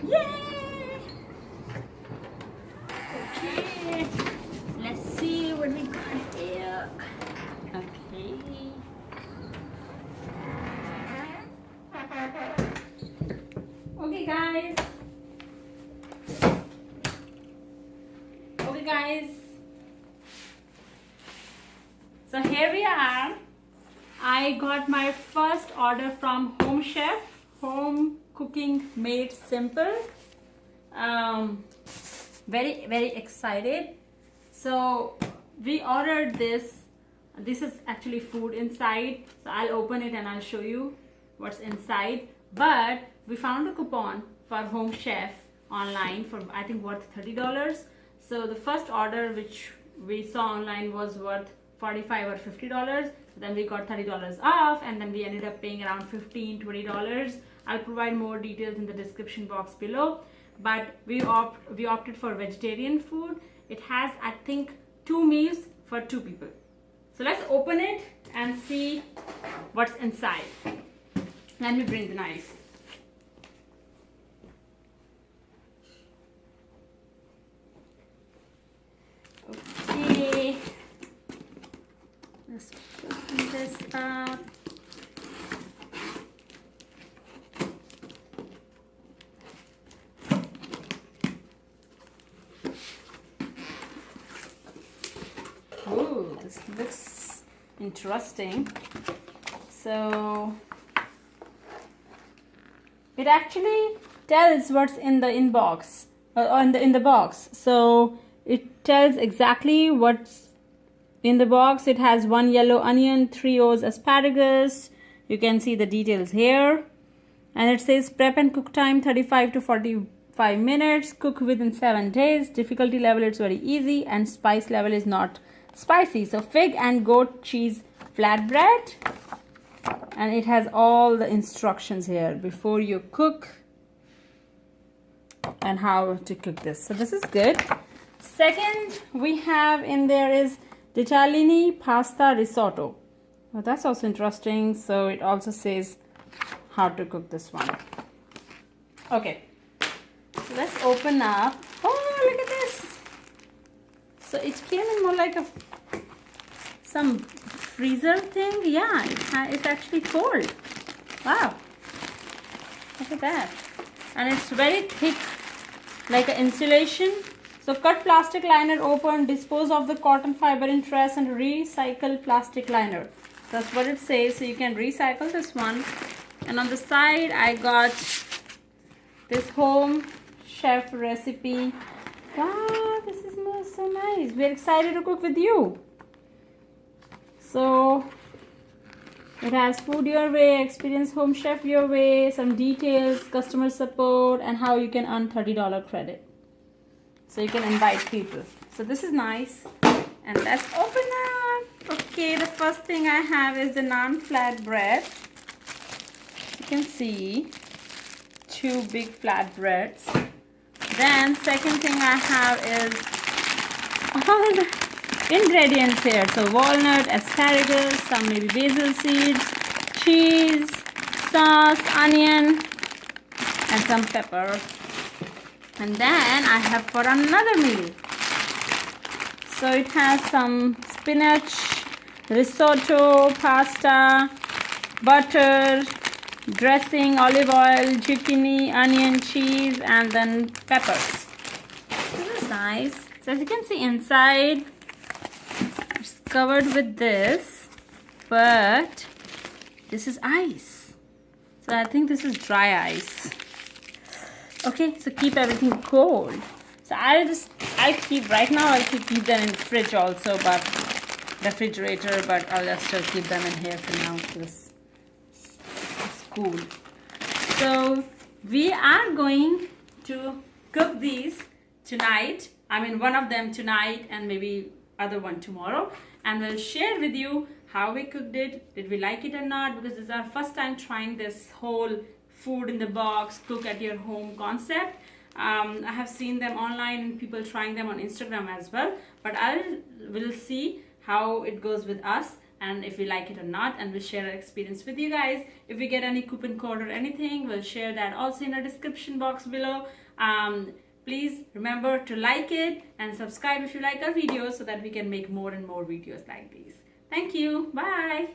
Yay! Okay, let's see what we got here. Okay. Okay, guys. Okay, guys. So here we are. I got my first order from Homechef. Home cooking made simple. Very excited. So we ordered this. This is actually food inside. So I'll open it and I'll show you what's inside. But we found a coupon for Homechef online for I think worth $30. So the first order which we saw online was worth $45 or $50. Then we got $30 off, and then we ended up paying around $15-20. I'll provide more details in the description box below. But we opted for vegetarian food. It has, I think, 2 meals for 2 people. So let's open it and see what's inside. Let me bring the knife. Okay. Let's open this up. Ooh, this looks interesting. So it actually tells what's in the inbox in the box. So it tells exactly what's in the box. It has 1 yellow onion, 3 O's asparagus. You can see the details here. And it says prep and cook time 35 to 45 minutes. Cook within 7 days. Difficulty level is very easy, and spice level is not spicy. So fig and goat cheese flatbread. And it has all the instructions here before you cook and how to cook this. So this is good. Second we have in there is Ditalini pasta risotto. Well, that's also interesting. So it also says how to cook this one. Okay, so let's open up. Oh, look at this. So it came in more like some freezer thing. Yeah, it's actually cold. Wow, look at that. And it's very thick, like an insulation. So cut plastic liner open, dispose of the cotton fiber in trash, and recycle plastic liner. That's what it says. So you can recycle this one. And on the side I got this Homechef recipe. Wow, this is so nice. We're excited to cook with you. So it has food your way, experience Homechef your way, some details, customer support, and how you can earn $30 credit. So you can invite people. So this is nice. And let's open up. Okay, the first thing I have is the naan flatbread. You can see 2 big flatbreads. Then second thing I have is all the ingredients here. So walnut, asparagus, some maybe basil seeds, cheese, sauce, onion, and some pepper. And then I have for another meal. So it has some spinach, risotto, pasta, butter, dressing, olive oil, zucchini, onion, cheese, and then peppers. This is nice. So as you can see inside, it's covered with this, but this is ice. So I think this is dry ice. Okay, so keep everything cold. So I'll keep keep them in the fridge also, but refrigerator, but I'll just still keep them in here for now. This is cool. So we are going to cook these tonight. I mean, one of them tonight and maybe other one tomorrow. And we'll share with you how we cooked it. Did we like it or not? Because this is our first time trying this whole food in the box, cook at your home concept. I have seen them online and people trying them on Instagram as well, but we'll see how it goes with us. and if we like it or not, and we'll share our experience with you guys. If we get any coupon code or anything, we'll share that also in our description box below. Please remember to like it and subscribe if you like our videos so that we can make more and more videos like these. Thank you. Bye.